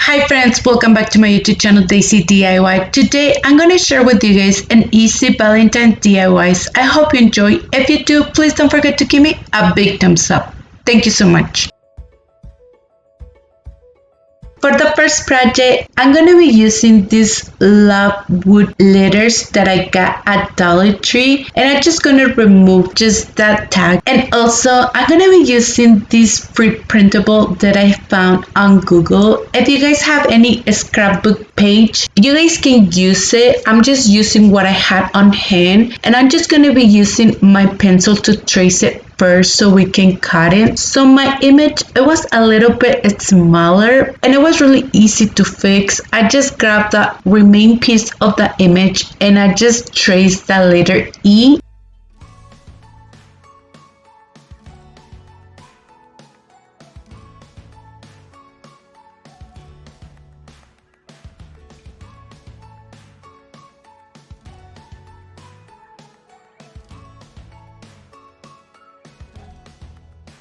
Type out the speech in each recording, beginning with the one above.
Hi friends, welcome back to my YouTube channel Daysi DIY. Today I'm going to share with you guys an easy Valentine DIYs. I hope you enjoy. If you do, please don't forget to give me a big thumbs up. Thank you so much. For the first project, I'm going to be using these love wood letters that I got at Dollar Tree, and I'm just going to remove just that tag. And also, I'm going to be using this free printable that I found on Google. If you guys have any scrapbook page, you guys can use it. I'm just using what I had on hand, and I'm just going to be using my pencil to trace it first so we can cut it. So my image, it was a little bit smaller and it was really easy to fix. I just grabbed the remaining piece of the image and I just traced the letter E.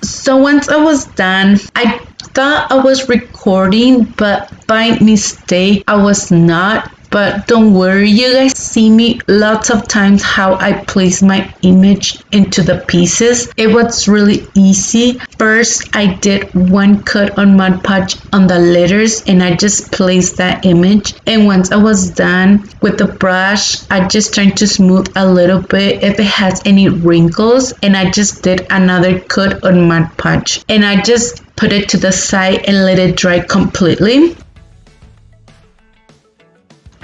So once I was done, I thought I was recording, but by mistake I was not. But don't worry, you guys see me lots of times how I place my image into the pieces. It was really easy. First, I did one cut on Mod Podge on the letters and I just placed that image. And once I was done with the brush, I just tried to smooth a little bit if it has any wrinkles. And I just did another cut on Mod Podge. And I just put it to the side and let it dry completely.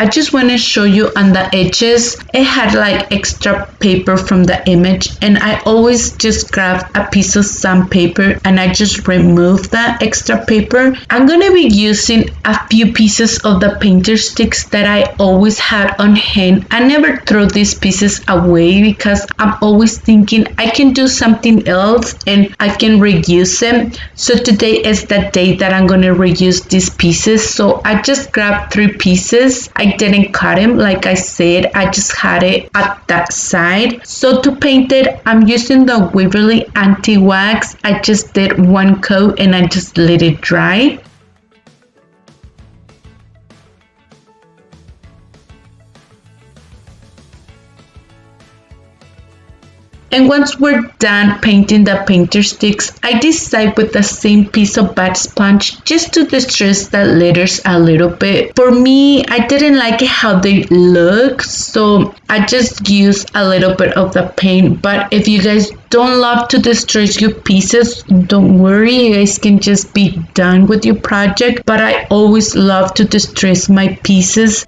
I just want to show you on the edges, it had like extra paper from the image, and I always just grab a piece of sandpaper and I just remove that extra paper. I'm going to be using a few pieces of the painter sticks that I always had on hand. I never throw these pieces away because I'm always thinking I can do something else and I can reuse them. So today is the day that I'm going to reuse these pieces. So I just grabbed 3 pieces. I didn't cut him, like I said, I just had it at that side. So to paint it, I'm using the Waverly anti-wax. I just did one coat and I just let it dry. And once we're done painting the painter sticks, I decide with the same piece of bad sponge just to distress the letters a little bit. For me, I didn't like how they look, so I just used a little bit of the paint. But if you guys don't love to distress your pieces, don't worry, you guys can just be done with your project. But I always love to distress my pieces.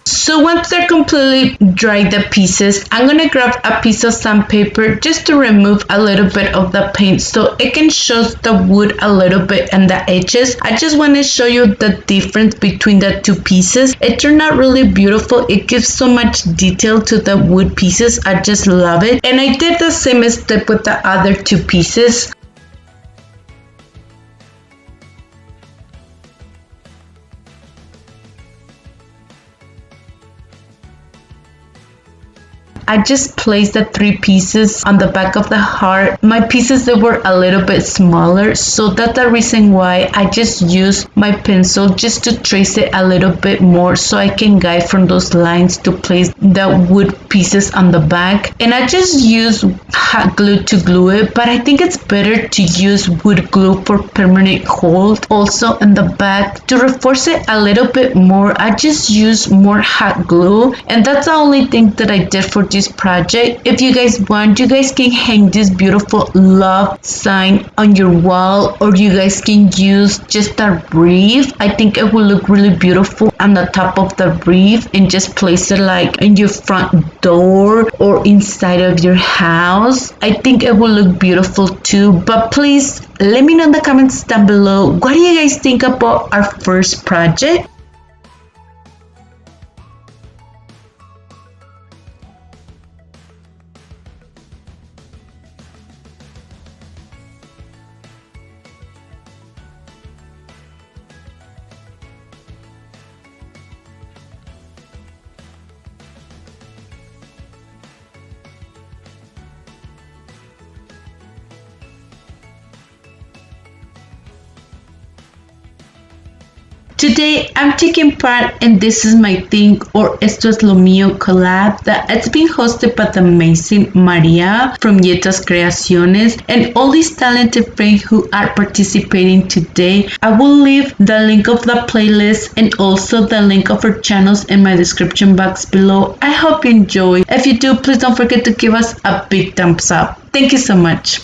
So once they're completely dry, the pieces, I'm going to grab a piece of sandpaper just to remove a little bit of the paint so it can show the wood a little bit and the edges. I just want to show you the difference between the 2 pieces. It turned out really beautiful. It gives so much detail to the wood pieces. I just love it. And I did the same step with the other 2 pieces. I just placed the 3 pieces on the back of the heart. My pieces, they were a little bit smaller, so that's the reason why I just used my pencil just to trace it a little bit more so I can guide from those lines to place the wood pieces on the back. And I just use hot glue to glue it, but I think it's better to use wood glue for permanent hold. Also in the back, to reinforce it a little bit more, I just use more hot glue, and that's the only thing that I did for this project. If you guys want, you guys can hang this beautiful love sign on your wall, or you guys can use just a wreath. I think it will look really beautiful on the top of the wreath, and just place it like in your front door or inside of your house. I think it will look beautiful too. But please let me know in the comments down below, what do you guys think about our first project? Today I'm taking part in This Is My Thing or Esto Es Lo Mío collab that it's being hosted by the amazing Maria from Yetra Khreacioness and all these talented friends who are participating today. I will leave the link of the playlist and also the link of her channels in my description box below. I hope you enjoy. If you do, please don't forget to give us a big thumbs up. Thank you so much.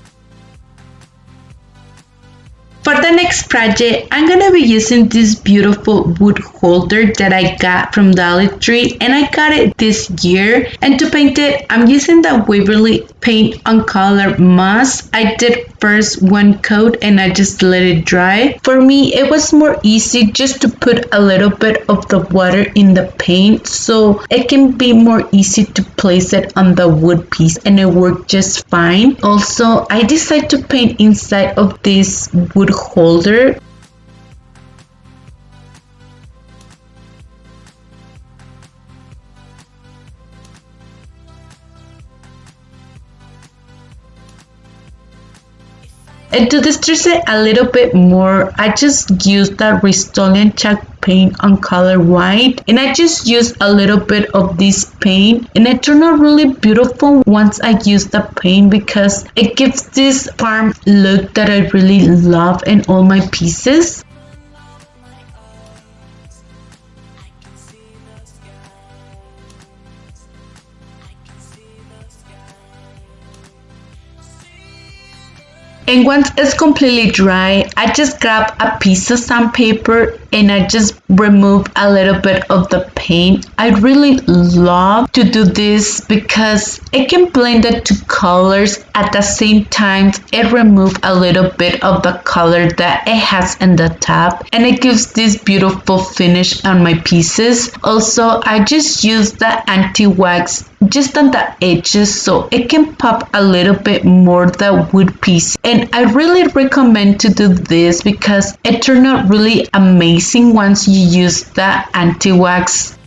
For the next project, I'm gonna be using this beautiful wood holder that I got from Dollar Tree, and I got it this year. And to paint it, I'm using the Waverly paint on color must. I did first one coat and I just let it dry. For me, it was more easy just to put a little bit of the water in the paint so it can be more easy to place it on the wood piece, and it worked just fine. Also, I decided to paint inside of this wood holder. And to distress it a little bit more, I just used the Rust-Oleum chalk paint on color white, and I just used a little bit of this paint, and it turned out really beautiful once I used the paint because it gives this farm look that I really love in all my pieces. And once it's completely dry, I just grab a piece of sandpaper and I just remove a little bit of the paint. I really love to do this because it can blend the two colors at the same time. It removes a little bit of the color that it has in the top, and it gives this beautiful finish on my pieces. Also, I just use the anti-wax just on the edges so it can pop a little bit more the wood piece, and I really recommend to do this because it turned out really amazing once you use the anti-wax.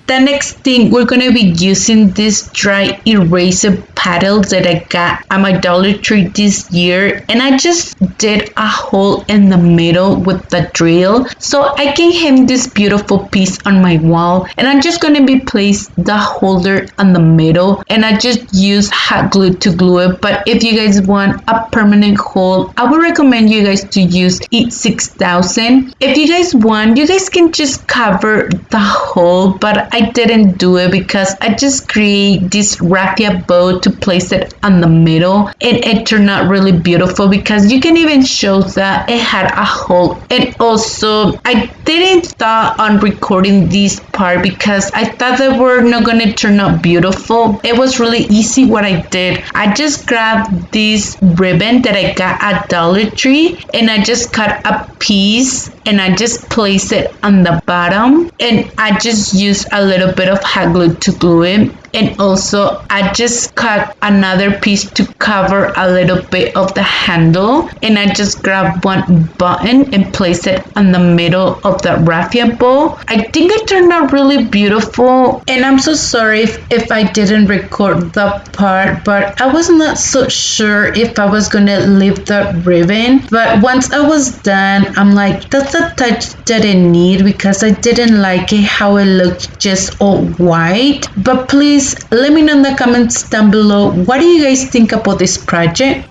The next thing, we're going to be using this dry eraser paddles that I got at my Dollar Tree this year, and I just did a hole in the middle with the drill so I can hang this beautiful piece on my wall. And I'm just going to be place the holder on the middle, and I just use hot glue to glue it. But if you guys want a permanent hole, I would recommend you guys to use E6000. If you guys want, you guys can just cover the hole, but I didn't do it because I just create this raffia bow to place it on the middle, and it turned out really beautiful because you can even show that it had a hole. And also, I didn't thought on recording this part because I thought they were not going to turn out beautiful. It was really easy what I did. I just grabbed this ribbon that I got at Dollar Tree, and I just cut a piece and I just place it on the bottom, and I just use a little bit of hot glue to glue it. And also I just cut another piece to cover a little bit of the handle, and I just grab one button and place it on the middle of the raffia bow. I think it turned out really beautiful, and I'm so sorry if I didn't record the part, but I was not so sure if I was gonna leave the ribbon. But once I was done, I'm like, that's a touch that I need because I didn't like it how it looked just all white. But please let me know in the comments down below, what do you guys think about this project?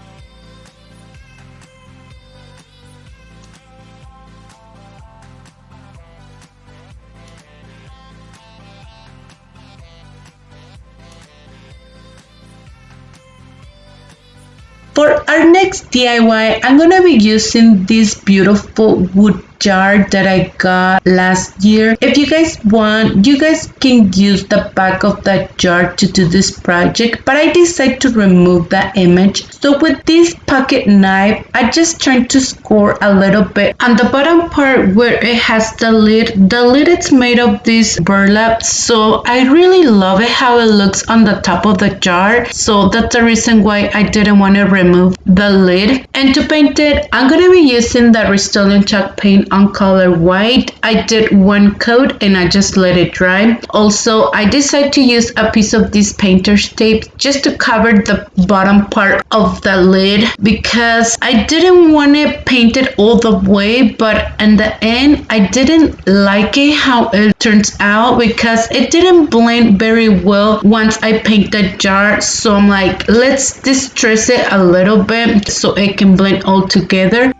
For our next DIY, I'm gonna be using this beautiful wood jar that I got last year. If you guys want, you guys can use the back of that jar to do this project, but I decided to remove that image. So with this pocket knife, I just trying to score a little bit on the bottom part where it has the lid. The lid is made of this burlap, so I really love it how it looks on the top of the jar. So that's the reason why I didn't want to remove the lid. And to paint it, I'm gonna be using the Rust-Oleum chalk paint on color white. I did one coat and I just let it dry. Also, I decided to use a piece of this painter's tape just to cover the bottom part of the lid because I didn't want to paint it all the way, but in the end I didn't like it how it turns out because it didn't blend very well once I paint the jar. So I'm like, let's distress it a little bit so it can blend all together.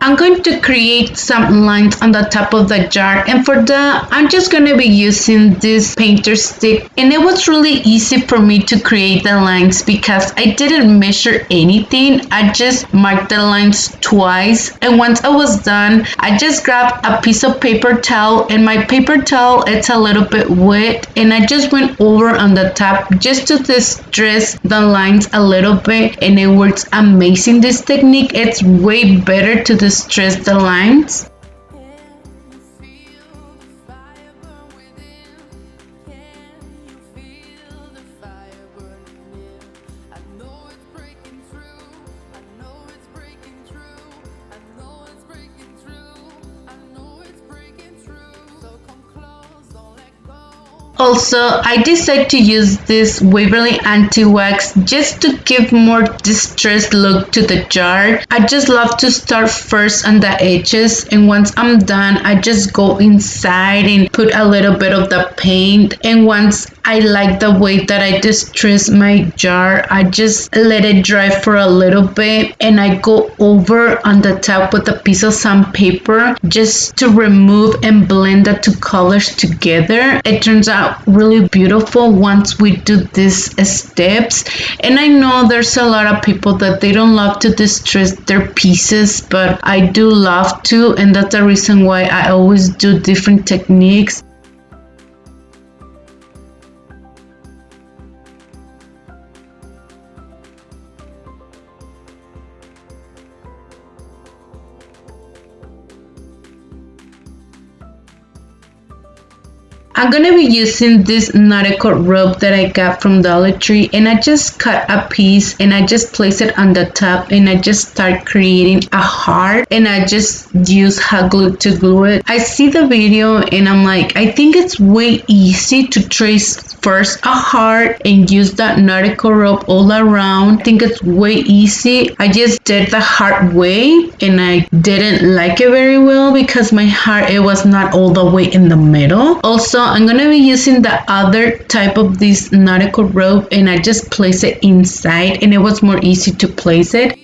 I'm going to create some lines on the top of the jar, and for that I'm just going to be using this painter stick, and it was really easy for me to create the lines because I didn't measure anything. I just marked the lines twice, and once I was done I just grabbed a piece of paper towel, and my paper towel it's a little bit wet, and I just went over on the top just to distress the lines a little bit, and it works amazing. This technique, it's way better to distress the lines. Also, I decided to use this Waverly anti-wax just to give more distressed look to the jar. I just love to start first on the edges, and once I'm done I just go inside and put a little bit of the paint, and once I like the way that I distress my jar, I just let it dry for a little bit, and I go over on the top with a piece of sandpaper just to remove and blend the two colors together. It turns out really beautiful once we do these steps. And I know there's a lot of people that they don't love to distress their pieces, but I do love to, and that's the reason why I always do different techniques. I'm gonna be using this nautical rope that I got from Dollar Tree, and I just cut a piece and I just place it on the top, and I just start creating a heart, and I just use hot glue to glue it. I see the video and I'm like, I think it's way easy to trace first a heart and use that nautical rope all around. I think it's way easy. I just did the hard way and I didn't like it very well because my heart, it was not all the way in the middle. Also, I'm gonna be using the other type of this nautical rope, and I just place it inside, and it was more easy to place it.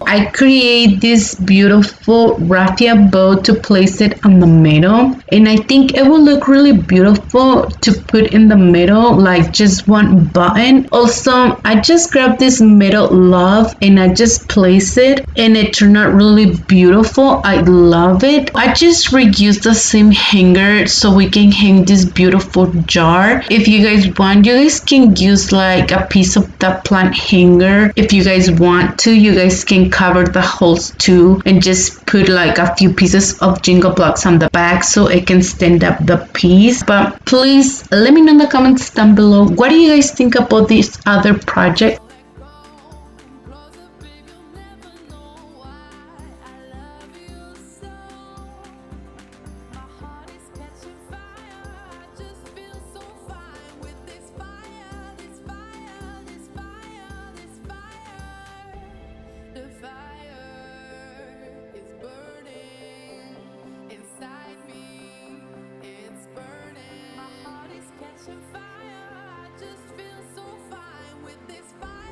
I create this beautiful raffia bow to place it on the middle, and I think it will look really beautiful to put in the middle, like just one button. Also, I just grabbed this metal love and I just place it, and it turned out really beautiful. I love it. I just reused the same hanger so we can hang this beautiful jar. If you guys want, you guys can use like a piece of the plant hanger. If you guys want to, you guys can cover the holes too and just put like a few pieces of jingle blocks on the back so it can stand up the piece. But please let me know in the comments down below, what do you guys think about this other project? Fire, I just feel so fine with this fire.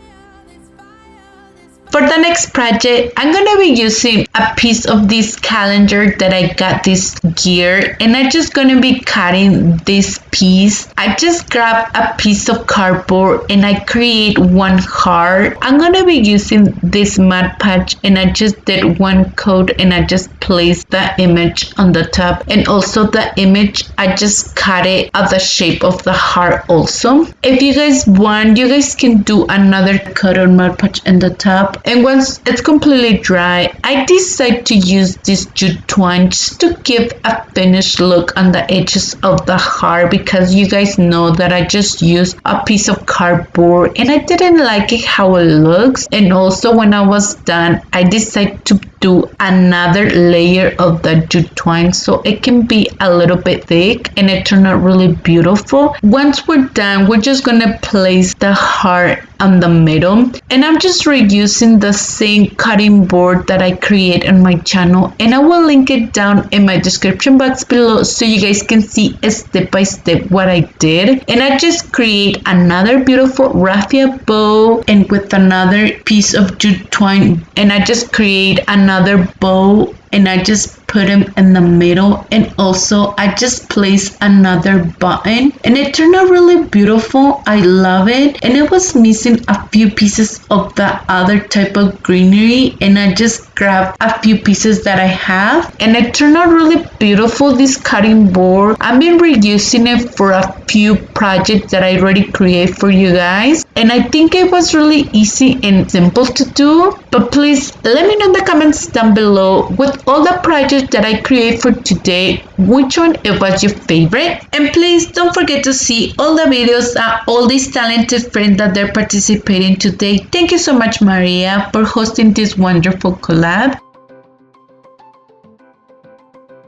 For the next project, I'm gonna be using a piece of this calendar that I got this year, and I'm just gonna be cutting this piece. I just grab a piece of cardboard and I create one heart. I'm gonna be using this Mod Podge, and I just did one coat and I just placed the image on the top, and also the image I just cut it at the shape of the heart also. If you guys want, you guys can do another coat on Mod Podge in the top. And once it's completely dry, I decide to use this jute twine just to give a finished look on the edges of the heart, because you guys know that I just used a piece of cardboard and I didn't like it how it looks. And also when I was done, I decided to do another layer of the jute twine so it can be a little bit thick, and it turned out really beautiful. Once we're done, we're just gonna place the heart on the middle, and I'm just reusing the same cutting board that I create on my channel, and I will link it down in my description box below so you guys can see step by step what I did. And I just create another beautiful raffia bow, and with another piece of jute twine, and I just create another bow and I just put them in the middle, and also I just placed another button, and it turned out really beautiful. I love it, and it was missing a few pieces of the other type of greenery, and I just grabbed a few pieces that I have, and it turned out really beautiful. This cutting board, I've been reusing it for a few projects that I already create for you guys, and I think it was really easy and simple to do. But please let me know in the comments down below, with all the projects that I create for today, which one it was your favorite. And please don't forget to see all the videos that all these talented friends that they're participating today. Thank you so much, Maria, for hosting this wonderful collab.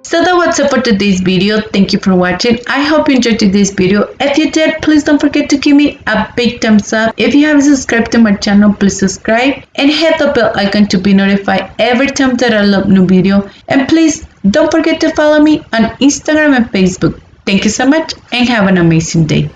So that was it for today's video. Thank you for watching. I hope you enjoyed today's video. If you did, please don't forget to give me a big thumbs up. If you haven't subscribed to my channel, please subscribe and hit the bell icon to be notified every time that I upload new video. And please don't forget to follow me on Instagram and Facebook. Thank you so much and have an amazing day.